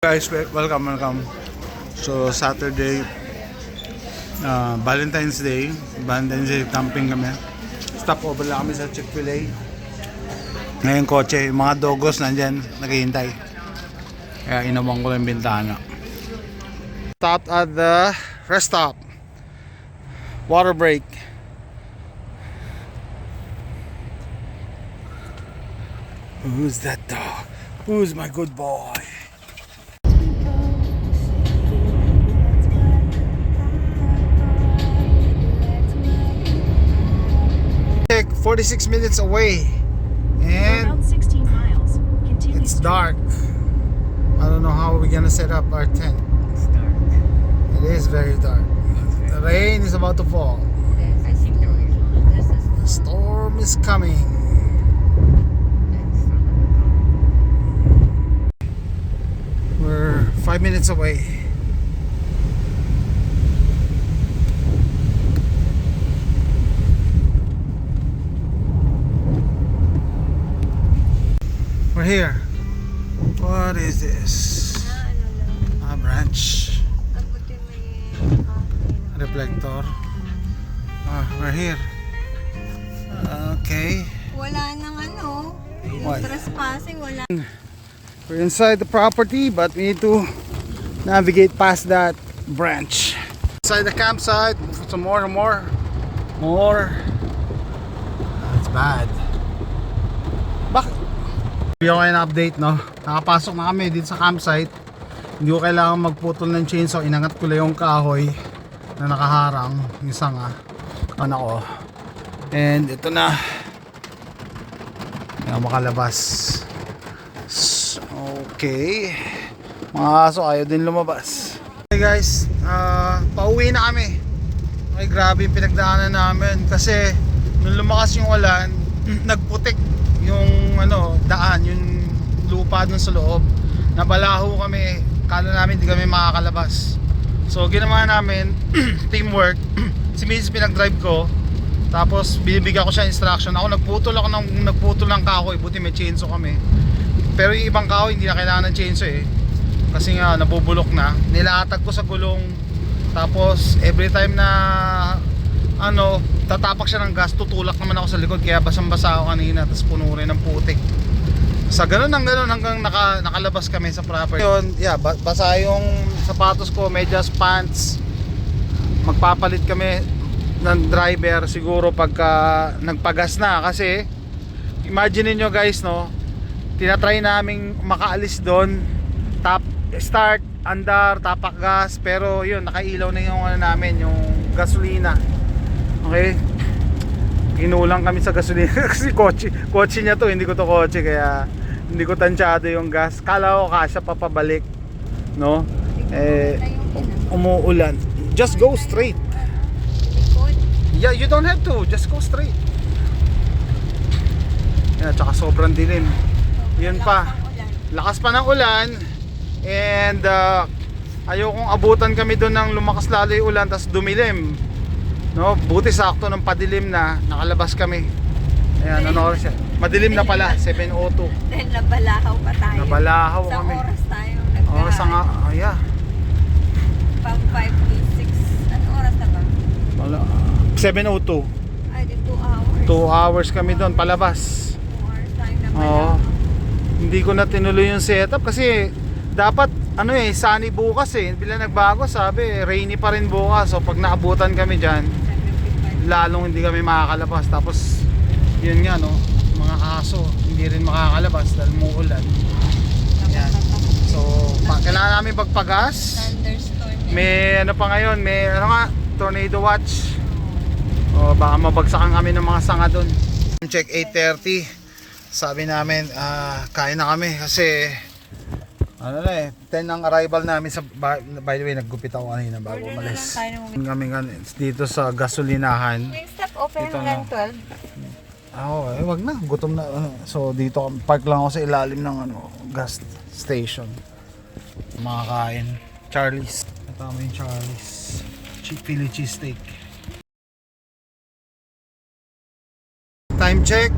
Guys, welcome. So Saturday, Valentine's Day camping kami. Stop over lang kami sa Chick-fil-A. Ngayon kotse, yung mga dogos nandyan naghihintay. Kaya inabang ko lang yung bintana. Stopped at the rest stop. Water break. Who's that dog? Who's my good boy? 46 minutes away and around 16 miles. Continue it's straight. dark. I don't know how we're gonna set up our tent. It's dark. It is very dark. The rain is about to fall. I think there's a The storm is coming. We're 5 minutes away. We're here. What is this? A branch. Reflector. We're here. Okay. Wala nang Why? trespassing, wala. We're inside the property, but we need to navigate past that branch. Inside the campsite, some more. That's bad. Bakit? Bigyan ko kayo ng update, no? Nakapasok na kami dito sa campsite. Hindi ko kailangan magputol ng chainsaw. Inangat ko lang yung kahoy na nakaharang, yung sanga. Anak ko. And ito na. Hindi na makalabas. Okay. Mga aso ayaw din lumabas. Okay guys, pauwi na kami. Okay, grabe yung pinagdaanan namin. Kasi nung lumakas yung ulan, nagputik yung daan, yung lupa dun sa loob. Nabalaho kami. Kala namin hindi kami makakalabas. So ginawa namin teamwork. Si Mrs. pinag-drive ko. Tapos binibigyan ko siya instruction. Ako nagputol ng kahoy. Buti may chainsaw kami. Pero yung ibang kahoy hindi na kailangan ng chainsaw kasi nga nabubulok na. Nilatag ko sa gulong. Tapos every time na tatapak siya ng gas, tutulak naman ako sa likod. Kaya basang-basa ako kanina. Tapos puno rin ng putik. Sa ganun hanggang nakalabas kami sa property. Yun, basa yung sapatos ko, medyas, pants. Magpapalit kami ng driver siguro pagka nagpagas na. Kasi imagine niyo guys, tinatry naming makaalis doon, start, andar, tapak gas, pero yun, nakailaw na yung namin, yung gasolina. Okay, kinulang kami sa gasolina kasi kotse niya to, hindi ko to kotse, kaya hindi ko tansyado yung gas. Kala ko kasya papabalik, no? Umuulan. Just go straight. Yeah, you don't have to, just go straight. Yeah, tsaka sobrang dilim. Yun pa, lakas pa ng ulan. And ayokong abutan kami doon ng lumakas lalo yung ulan tapos dumilim, no? Buti sakto ng padilim na nakalabas kami. Ayan, siya? Madilim na pala, 7:02. Then nabalahaw pa tayo. Nabalahaw sa kami. Oras tayo nagkahan. Oras nga, yeah. Pang 5 to 6. Anong oras na ba? 7:02. Ay, di 2 hours. 2 hours kami doon palabas. 2 hours tayo Oo. nabalahaw. Hindi ko na tinuloy yung setup kasi dapat sunny bukas Bila nagbago, sabi rainy pa rin bukas. So pag naabutan kami diyan, lalong hindi kami makakalabas. Tapos yun nga, mga aso hindi rin makakalabas dahil muulan. Yan. So kailangan namin pagpagas. Thunderstorm. May pa ngayon, may tornado watch. O baka mabagsakan kami ng mga sanga doon. Check 8:30. Sabi namin kain na kami kasi 10 ang arrival namin sa, by the way, naggupit ako kanina bago umalis. Kami dito sa gasolinahan. May stop open Dito hanggang na. 12. Wag na, gutom na. So dito park lang ako sa ilalim ng gas station. Makakain. Charlie's. Tama yung Charlie's. Philly cheesesteak. Time check,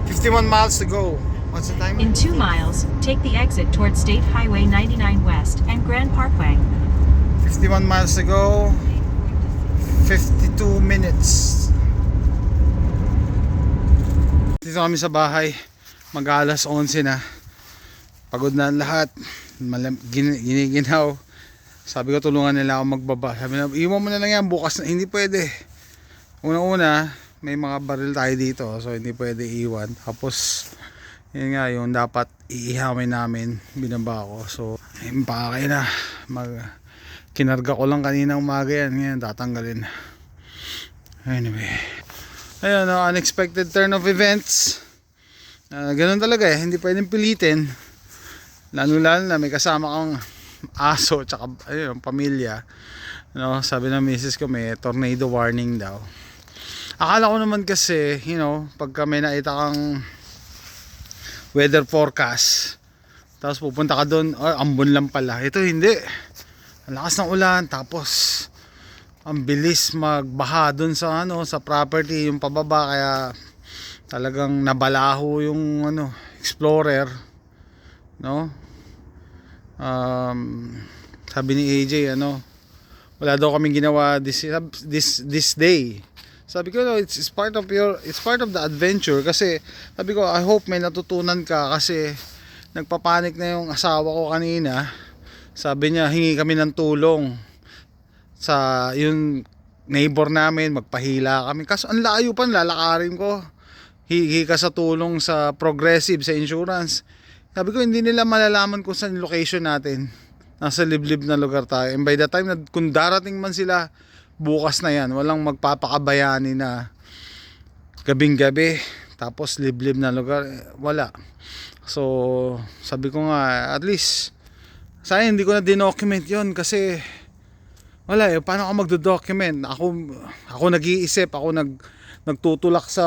51 miles to go. What's the time? In 2 miles, take the exit towards State Highway 99 West and Grand Parkway. 51 miles to go. 52 minutes. Dito kami sa bahay. Mag-alas 11 na. Pagod na ang lahat. Giniginaw. Sabi ko tulungan nila ako magbaba. Sabi na, iwan mo na lang yan bukas na. Hindi pwede. Una-una, may mga baril tayo dito. So hindi pwede iwan. Tapos yun nga yung dapat iihamay namin, binaba ko. So impake na kinarga ko lang kanina umaga yan, ngayon tatanggalin. Anyway, ayun, unexpected turn of events. Ganun talaga eh, hindi pwedeng pilitin, lalo na may kasama kang aso tsaka ayun, pamilya, sabi ng misis ko may tornado warning daw. Akala ko naman kasi, pagka may nakita kang weather forecast tapos pupunta ka doon, ambon lang pala. Ito hindi, ang lakas ng ulan, tapos ang bilis magbaha doon sa sa property, yung pababa, kaya talagang nabalaho yung Explorer, sabi ni AJ wala daw kaming ginawa this day. Sabi ko, it's part of the adventure. Kasi sabi ko, I hope may natutunan ka, kasi nagpapanik na yung asawa ko kanina. Sabi niya, hingi kami ng tulong sa yung neighbor namin, magpahila kami. Kaso ang layo pa, lalakarin ko. Hingi ka sa tulong sa Progressive, sa insurance. Sabi ko, hindi nila malalaman kung saan yung location natin. Nasa liblib na lugar tayo. And by the time na kung darating man sila, bukas na yan, walang magpapakabayani na gabing gabi tapos liblib na lugar, wala. So sabi ko nga, at least sayang hindi ko na dinocument yon, kasi wala paano ako magdo-document. Ako nag-iisip, ako nagtutulak sa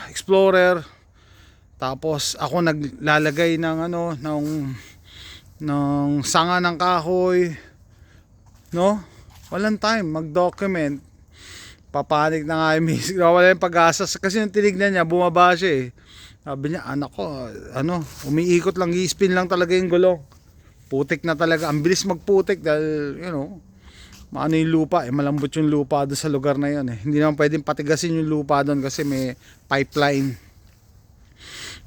Explorer, tapos ako naglalagay ng ng sanga ng kahoy, walang time mag-document. Papanik na nga yung misis. Wala yung pag-asa. Kasi yung tinignan niya, bumaba siya eh. Sabi niya, anak ko, umiikot lang, i-spin lang talaga yung gulong. Putik na talaga. Ang bilis magputik dahil, maano yung lupa. Malambot yung lupa doon sa lugar na yun eh. Hindi naman pwedeng patigasin yung lupa doon kasi may pipeline.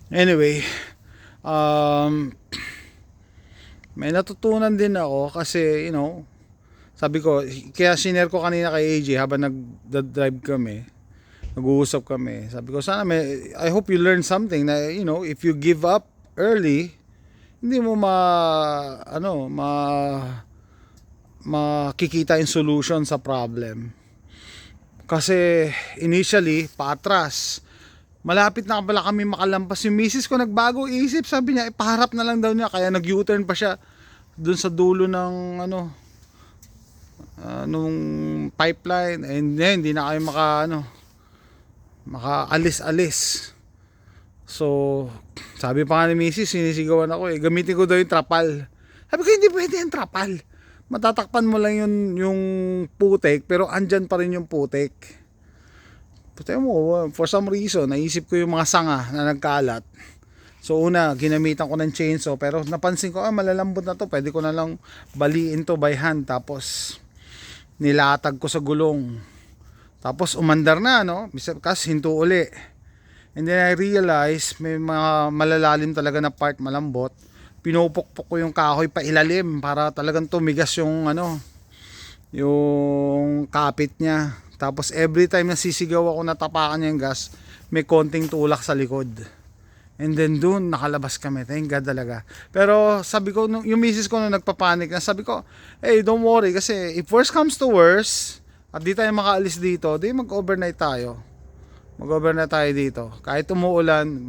Anyway, may natutunan din ako kasi, sabi ko, kaya sinare ko kanina kay AJ habang nag-drive kami, nag-uusap kami. Sabi ko, sana I hope you learn something na, if you give up early, hindi mo makikita yung solution sa problem. Kasi initially, paatras. Malapit na pala kami makalampas. Yung misis ko nagbago isip, sabi niya, ipaharap na lang daw niya. Kaya nag-U-turn pa siya dun sa dulo ng nung pipeline, and then hindi na kayo makaalis-alis. So sabi pa nga ni misis, sinisigawan ako gamitin ko daw yung trapal. Sabi ko, hindi pwede yung trapal, matatakpan mo lang yung putik, pero andyan pa rin yung putik. Puti mo, for some reason naisip ko yung mga sanga na nagkalat. So una, ginamitan ko ng chainsaw, pero napansin ko, malalambot na to, pwede ko na lang baliin to by hand. Tapos nilatag ko sa gulong, tapos umandar na, kasi hinto uli. And then I realized may mga malalalim talaga na part, malambot. Pinupukpok ko yung kahoy pa ilalim para talagang tumigas yung yung kapit niya. Tapos every time na sisigaw ako, natapakan niya yung gas, may konting tulak sa likod. And then doon nakalabas kami. Thank God talaga. Pero sabi ko, yung misis ko nung nagpapanik na, sabi ko, hey, don't worry, kasi if worst comes to worst at di tayo makaalis dito, di mag-overnight tayo. Mag-overnight tayo dito. Kahit umuulan,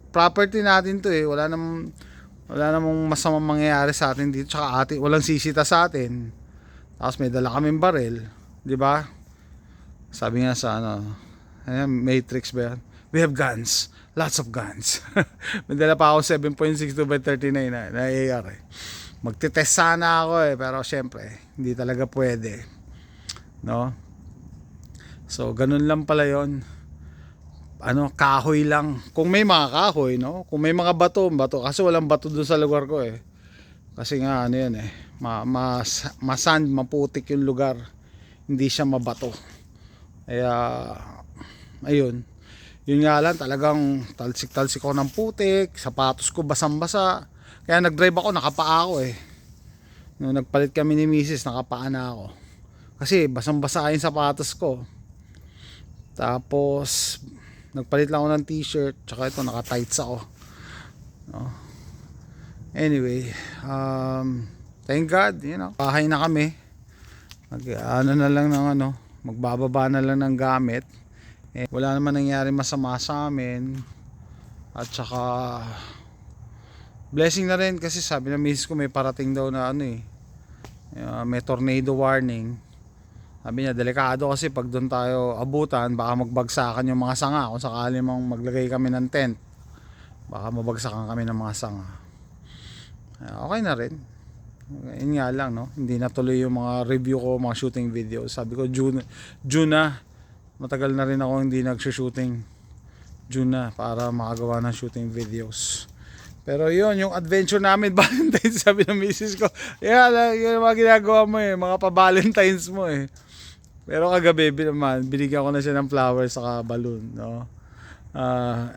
property natin to eh. Wala namang masamang mangyayari sa atin dito. Tsaka walang sisita sa atin. Tapos may dala kaming baril, di ba? Sabi nga sa Matrix ba yan? We have guns. Lots of guns. May dala pa ako 7.62x39 na AR eh. Magtitest sana ako eh, pero syempre hindi talaga pwede, So ganun lang pala yon. kahoy lang. Kung may mga kahoy, no? Kung may mga bato. Kasi walang bato doon sa lugar ko eh. Kasi nga ano yan eh. Masand, maputik yung lugar. Hindi siya mabato. Kaya ayun. Yun nga lang, talagang talsik-talsik ako ng putik. Sapatos ko basang-basa. Kaya nag-drive ako, nakapaa ako eh. Nung nagpalit kami ni Mrs., nakapaa na ako. Kasi basang-basa yung sapatos ko. Tapos nagpalit lang ako ng t-shirt, tsaka ito naka-tights ako, no? Anyway, thank God, bahay na kami. Magbababa na lang ng gamit. Wala naman nangyari masama sa amin. At saka blessing na rin kasi sabi ng misis ko may parating daw na may tornado warning. Sabi niya, delikado kasi pag doon tayo abutan, baka magbagsakan yung mga sanga. Kung sakali mang maglagay kami ng tent, baka mabagsakan kami ng mga sanga. Okay na rin. Yun nga lang, no? Hindi natuloy yung mga review ko, mga shooting videos. Sabi ko, June na. Matagal na rin ako hindi nag-shooting. June na para makagawa ng shooting videos. Pero yun, yung adventure namin, Valentine's, sabi ng misis ko, yun yung mga ginagawa mo eh, mga pa-Valentine's mo eh. Pero kagabi naman, binigyan ko na siya ng flowers saka balloon, no?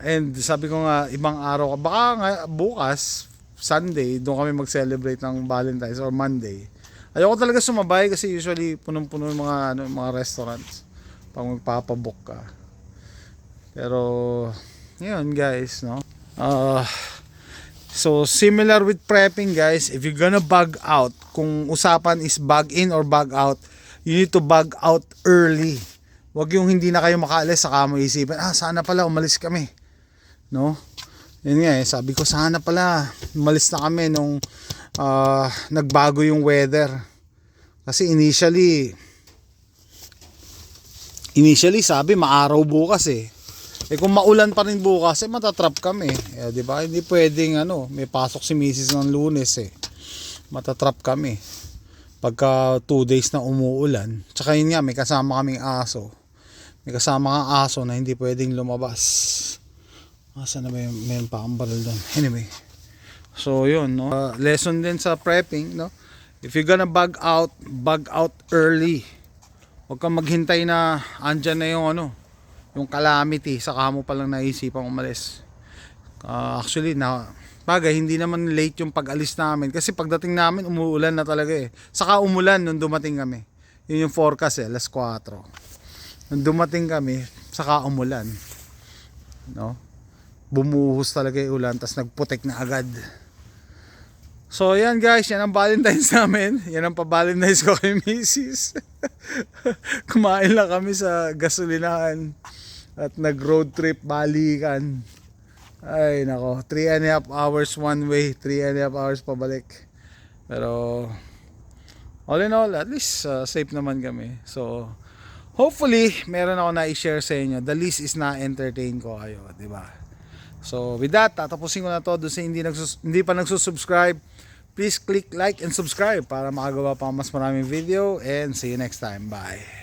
And sabi ko nga, ibang araw, baka nga bukas, Sunday, doon kami mag-celebrate ng Valentine's or Monday. Ayoko talaga sumabay kasi usually punong-puno yung mga restaurants pag magpapabook ka. Pero, yun guys, no? So similar with prepping guys, if you're gonna bug out, kung usapan is bug in or bug out, you need to bug out early. Wag yung hindi na kayo makaalis saka mo isipin, sana pala umalis kami, no? Yun nga sabi ko sana pala umalis na kami nung nagbago yung weather. Kasi initially sabi maaraw bukas eh. Kung maulan pa rin bukas, matatrap kami. Di ba? Hindi pwedeng may pasok si Mrs. ng Lunes eh. Matatrap kami. Pagka 2 days na umuulan. Tsaka yun nga, may kasama kaming aso. May kasama kang aso na hindi pwedeng lumabas. Saan na ba yung may pakambaral doon? Anyway. So yun, no? Lesson din sa prepping, no? If you're gonna bug out early. Huwag kang maghintay na andyan na yung calamity, saka mo palang naisipang umalis. Actually, bagay, hindi naman late yung pag-alis namin. Kasi pagdating namin, umuulan na talaga eh. Saka umulan nung dumating kami. Yun yung forecast 4:00. Nung dumating kami, saka umulan. No? Bumuhos talaga yung ulan, tas nagputik na agad. So yan guys, yan ang Valentine's namin. Yan ang pa-Valentine's ko kay Mrs. Kumain lang kami sa gasolinahan at nag-road trip balikan. Ay nako, 3.5 hours one way, 3.5 hours pabalik. Pero all in all, at least safe naman kami. So hopefully meron ako na i-share sa inyo. The least is na-entertain ko kayo, di ba? So with that, tatapusin ko na to. Doon sa hindi pa nagsusubscribe, please click like and subscribe para makagawa pa mas maraming video, and see you next time. Bye.